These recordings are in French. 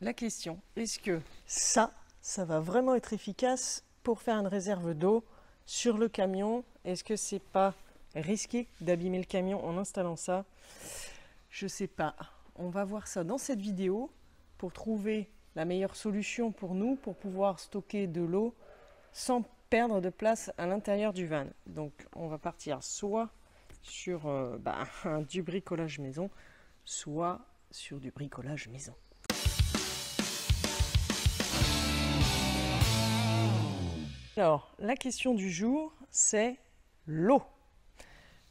la question, est-ce que ça va vraiment être efficace pour faire une réserve d'eau sur le camion? Est-ce que c'est pas risqué d'abîmer le camion en installant ça? Je sais pas. On va voir ça dans cette vidéo pour trouver la meilleure solution pour nous, pour pouvoir stocker de l'eau sans perdre de place à l'intérieur du van. Donc on va partir soit sur du bricolage maison, soit sur du bricolage maison. Alors, la question du jour, c'est l'eau.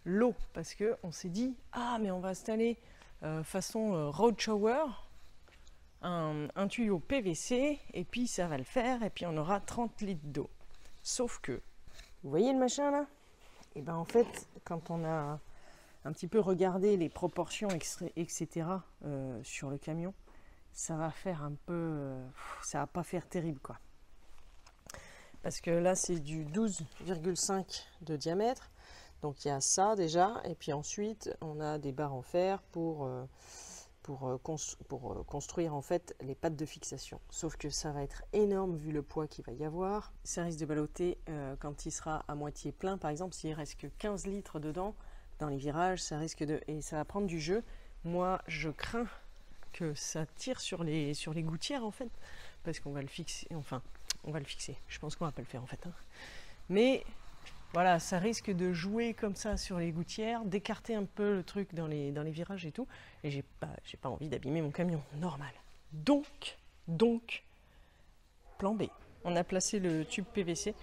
L'eau, parce qu'on s'est dit, ah mais on va installer façon road shower, un tuyau PVC, et puis ça va le faire, et puis on aura 30 litres d'eau. Sauf que, vous voyez le machin là? Et bien en fait, quand on a un petit peu regardé les proportions, etc. Sur le camion, ça va faire un peu... ça va pas faire terrible quoi. Parce que là c'est du 12,5 de diamètre. Donc il y a ça déjà, et puis ensuite on a des barres en fer pour construire en fait les pattes de fixation. Sauf que ça va être énorme vu le poids qu'il va y avoir. Ça risque de balloter quand il sera à moitié plein. Par exemple, s'il reste que 15 litres dedans, dans les virages, ça risque de... et ça va prendre du jeu. Moi, je crains que ça tire sur les gouttières en fait, parce qu'on va le fixer, enfin, on va le fixer. Je pense qu'on va pas le faire en fait. Hein. Mais... voilà, ça risque de jouer comme ça sur les gouttières, d'écarter un peu le truc dans les virages et tout. Et j'ai pas envie d'abîmer mon camion, normal. Donc, plan B. On a placé le tube PVC.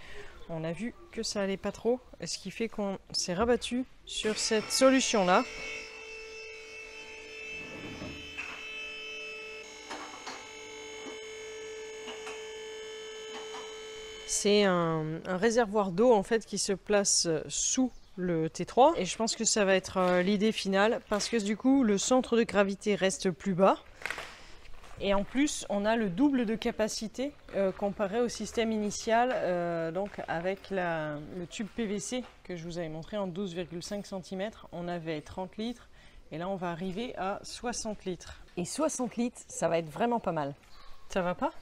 On a vu que ça allait pas trop, ce qui fait qu'on s'est rabattu sur cette solution-là. C'est un réservoir d'eau en fait qui se place sous le T3 et je pense que ça va être l'idée finale parce que du coup le centre de gravité reste plus bas et en plus on a le double de capacité comparé au système initial donc avec le tube PVC que je vous avais montré en 12,5 cm on avait 30 litres et là on va arriver à 60 litres et 60 litres ça va être vraiment pas mal. Ça va pas?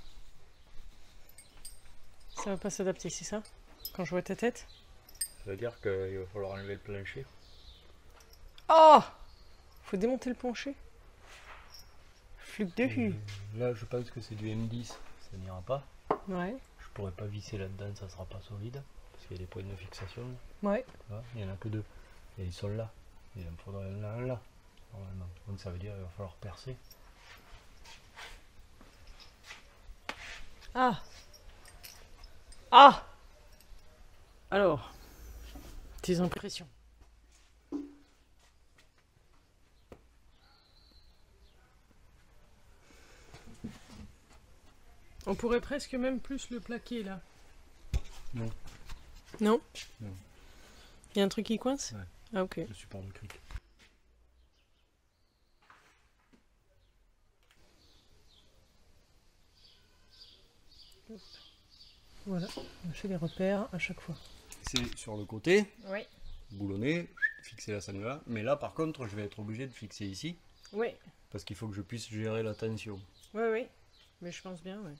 Ça va pas s'adapter, c'est ça? Quand je vois ta tête? Ça veut dire qu'il va falloir enlever le plancher. Oh! Faut démonter le plancher. Flûte de hu. Là, je pense que c'est du M10, ça n'ira pas. Ouais. Je pourrais pas visser là-dedans, ça sera pas solide. Parce qu'il y a des points de fixation. Ouais. Là, il n'y en a que deux. Et ils sont là. Il en faudrait un là, normalement. Donc ça veut dire qu'il va falloir percer. Ah! Ah! Alors, tes impressions? On pourrait presque même plus le plaquer là. Non. Non? Non. Il y a un truc qui coince? Ouais. Ah ok. Le support de cric. Voilà, on fait les repères à chaque fois. C'est sur le côté, Oui. boulonné, fixer la sangle là. Mais là par contre je vais être obligé de fixer ici. Oui. Parce qu'il faut que je puisse gérer la tension. Oui, oui. Mais je pense bien, oui.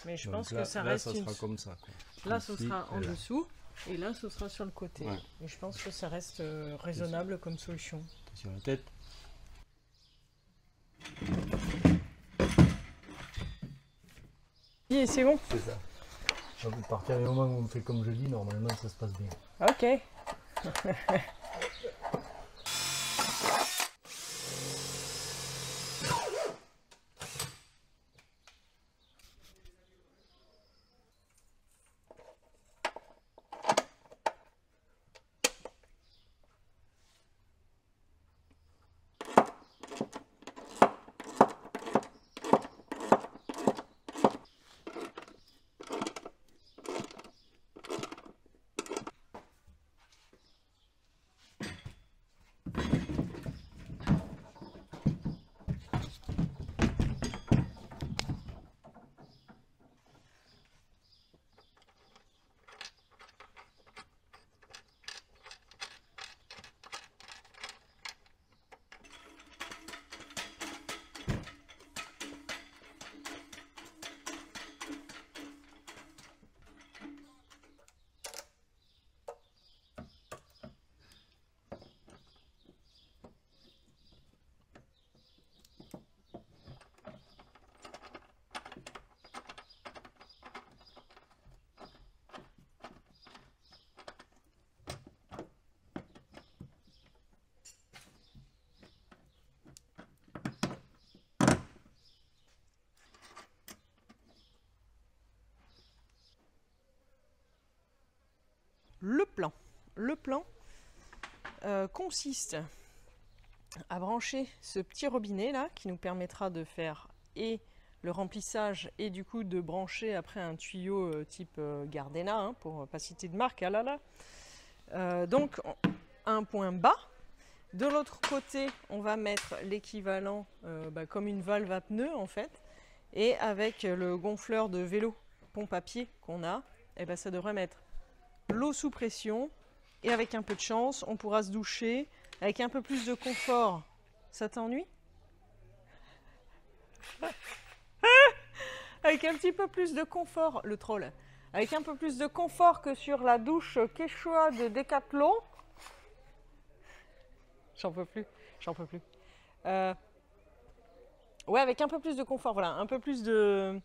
Mais je pense là, que ça là, reste ça sera comme ça. Quoi. là, ce Ici, sera en là. dessous. Et là, ce sera sur le côté. Ouais. Et je pense que ça reste raisonnable comme solution. Sur la tête. Et c'est bon? C'est ça. Donc, à partir du moment où on fait comme je dis, normalement ça se passe bien. Ok. plan. Le plan consiste à brancher ce petit robinet là qui nous permettra de faire et le remplissage et du coup de brancher après un tuyau type Gardena, hein, pour pas citer de marque, ah là là. Donc un point bas. De l'autre côté, on va mettre l'équivalent comme une valve à pneu en fait. Et avec le gonfleur de vélo pompe à pied qu'on a, ça devrait mettre l'eau sous pression. Et avec un peu de chance, on pourra se doucher avec un peu plus de confort. Ça t'ennuie? Avec un petit peu plus de confort, le troll. Avec un peu plus de confort que sur la douche Quechua de Decathlon. J'en peux plus, j'en peux plus. Ouais, avec un peu plus de confort, voilà, un peu plus de...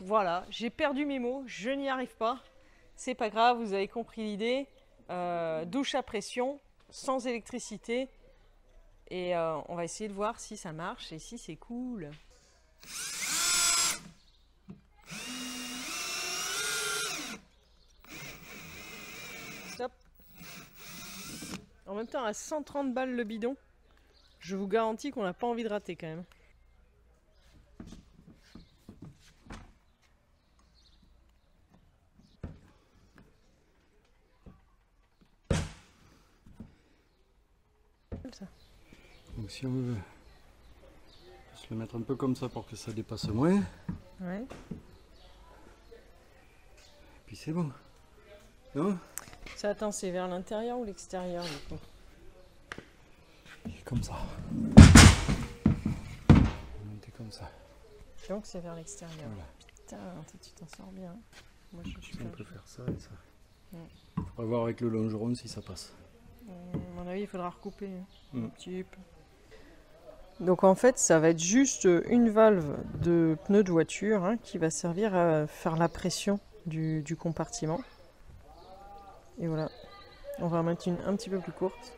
voilà, j'ai perdu mes mots, je n'y arrive pas. C'est pas grave, vous avez compris l'idée. Douche à pression, sans électricité. Et on va essayer de voir si ça marche et si c'est cool. Stop. En même temps, à 130 balles le bidon, je vous garantis qu'on n'a pas envie de rater quand même. Ça. Donc si on veut se le mettre un peu comme ça pour que ça dépasse moins. Ouais. Et puis c'est bon. Non? Ça, attends, c'est vers l'intérieur ou l'extérieur du coup? Comme ça. Monter comme ça. Donc c'est vers l'extérieur. Voilà. Putain, toi, tu t'en sors bien. Moi je suis On pas. peut faire ça et ça. Il faudra voir avec le longeron si ça passe. À mon avis, il faudra recouper un Mm. petit peu. Donc en fait, ça va être juste une valve de pneu de voiture, hein, qui va servir à faire la pression du compartiment. Et voilà. On va en mettre une un petit peu plus courte.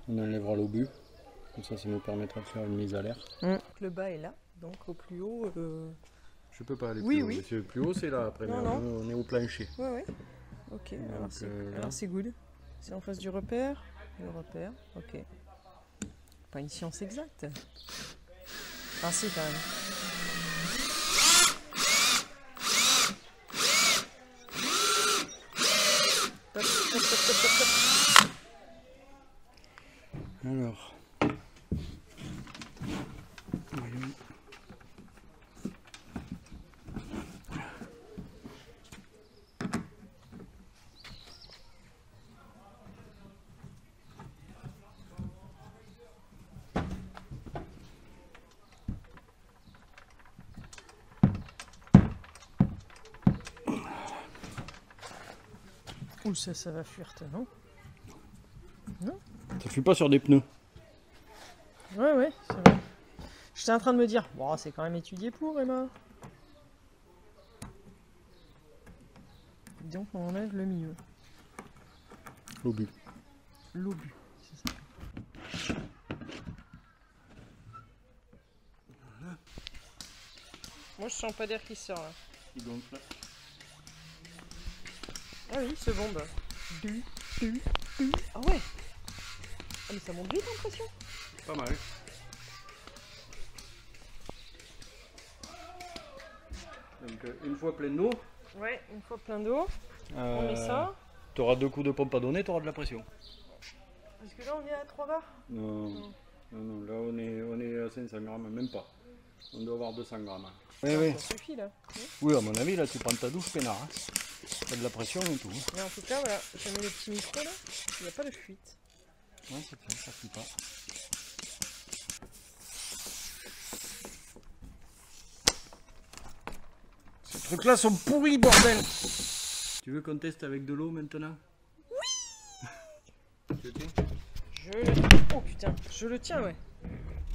On enlèvera l'obus. Comme ça nous permettra de faire une mise à l'air. Le bas est là, donc au plus haut. Je peux pas aller Oui, plus haut. oui. Parce que le plus haut c'est là après. Non, mais non. on est au plancher. Ouais, ouais. Ok, Donc, alors c'est good. C'est en face du repère. Le repère, ok. Pas une science exacte. Enfin, si, quand même. Hop, hop, hop, hop, hop, hop. Alors. Voyons. Ouh, ça va fuir, non? Non? Ça fuit pas sur des pneus. Ouais, ouais, c'est vrai. J'étais en train de me dire, bon, c'est quand même étudié pour, Emma. Donc on enlève le milieu. L'obus. L'obus, c'est ça. Moi je sens pas d'air qui sort là. Il gonfle. Ah oui, ce bombe. Ah ouais. Ah mais ça monte vite en pression. Pas mal. Donc une fois plein d'eau, Ouais, une fois plein d'eau, on met ça. tu auras 2 coups de pompe à donner, tu auras de la pression. Parce que là on est à 3 bars. Non, non, là on est à 500 grammes, même pas. On doit avoir 200 grammes. Oui, oui. Ça suffit là. Oui, à mon avis, là tu prends ta douche peinard. Hein. T'as de la pression et tout. Mais en tout cas, voilà, je mets le petit micro là, il n'y a pas de fuite. Ouais, c'est bien, ça fuit pas. Ces trucs-là sont pourris, bordel! Tu veux qu'on teste avec de l'eau maintenant? Oui! Tu le tiens? Je le... Oh putain, je le tiens, ouais.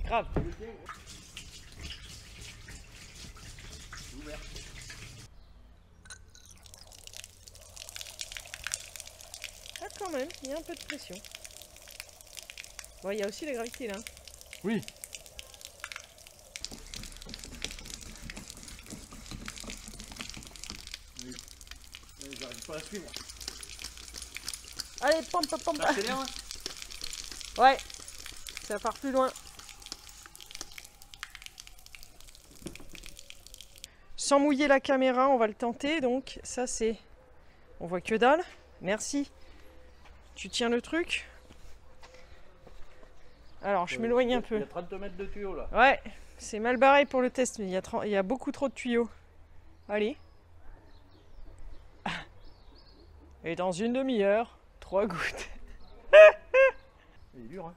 Grave. Ah quand même, il y a un peu de pression. Bon, il y a aussi la gravité là. Oui. il faut la suivre. Allez, pompe, pompe. Accélère, hein. Ouais, ça part plus loin. Sans mouiller la caméra, on va le tenter. Donc ça c'est... On voit que dalle. Merci. Tu tiens le truc. Alors je m'éloigne un peu. Il y a 30 mètres de tuyau là. Ouais, c'est mal barré pour le test, mais il y a beaucoup trop de tuyaux. Allez. Et dans une demi-heure, 3 gouttes. Il est dur, hein.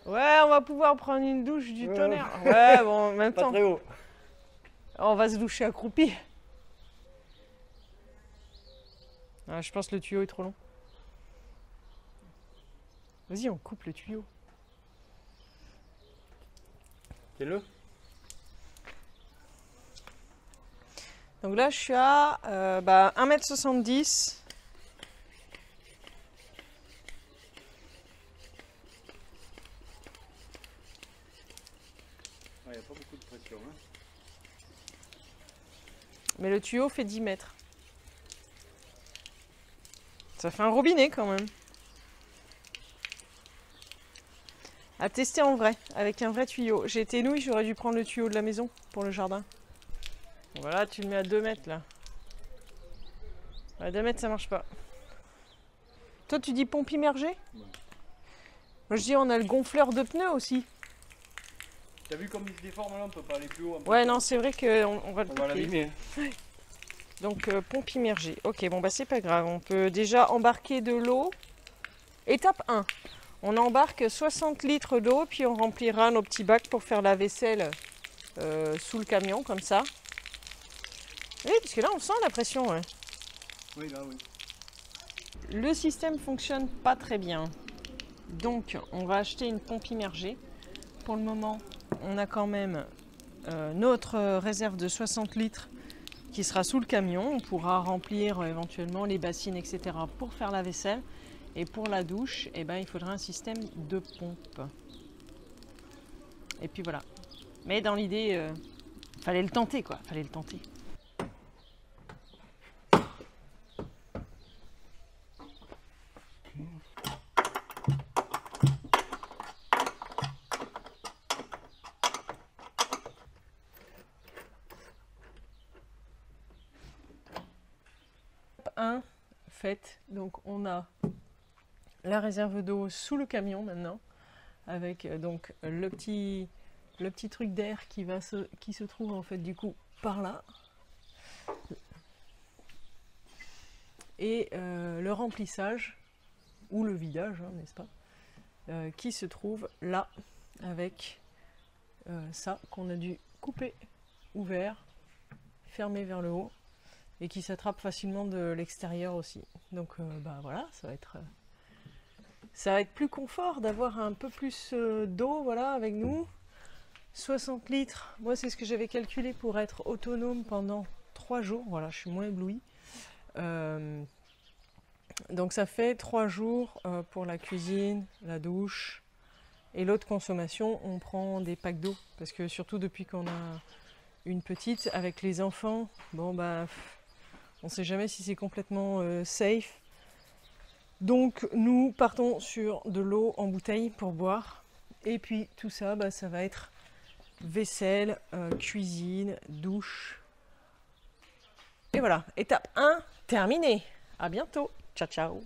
Ouais, on va pouvoir prendre une douche du tonnerre. Ouais, bon, en même Pas temps, très haut. on va se doucher accroupi. Ah, je pense que le tuyau est trop long. Vas-y, on coupe le tuyau. Tiens-le. Donc là, je suis à 1m70. Il n'y a pas beaucoup de pression, hein. Mais le tuyau fait 10 mètres. Ça fait un robinet quand même. À tester en vrai, avec un vrai tuyau. J'ai été nouille, j'aurais dû prendre le tuyau de la maison pour le jardin. Voilà, tu le mets à 2 mètres là. À 2 mètres, ça marche pas. Toi, tu dis pompe immergée? Ouais. Moi, je dis on a le gonfleur de pneus aussi. T'as vu comme il se déforme là, on peut pas aller plus haut. Ouais, non, c'est vrai qu'on va le On va piquer. l'abîmer. Donc, pompe immergée. Ok, bon, bah c'est pas grave. On peut déjà embarquer de l'eau. Étape 1. On embarque 60 litres d'eau, puis on remplira nos petits bacs pour faire la vaisselle sous le camion, comme ça. Oui, parce que là, on sent la pression. Ouais. Oui, là, oui. Le système fonctionne pas très bien. Donc, on va acheter une pompe immergée. Pour le moment, on a quand même notre réserve de 60 litres qui sera sous le camion. On pourra remplir éventuellement les bassines, etc. pour faire la vaisselle. Et pour la douche, eh ben, il faudra un système de pompe. Et puis voilà. Mais dans l'idée, fallait le tenter, quoi. Fallait le tenter. Étape 1 faite. Donc on a la réserve d'eau sous le camion maintenant, avec donc le petit truc d'air qui se trouve en fait du coup par là, et le remplissage ou le vidage, hein, n'est-ce pas, qui se trouve là avec ça qu'on a dû couper, ouvert, fermé vers le haut, et qui s'attrape facilement de l'extérieur aussi. Donc bah voilà, ça va être plus confort d'avoir un peu plus d'eau, voilà, avec nous. 60 litres, moi c'est ce que j'avais calculé pour être autonome pendant 3 jours. Voilà, je suis moins éblouie. Donc ça fait 3 jours pour la cuisine, la douche. Et l'autre consommation, on prend des packs d'eau. Parce que surtout depuis qu'on a une petite, avec les enfants, bon bah, on ne sait jamais si c'est complètement safe. Donc nous partons sur de l'eau en bouteille pour boire. Et puis tout ça, bah, ça va être vaisselle, cuisine, douche. Et voilà, étape 1 terminée. À bientôt. Ciao ciao.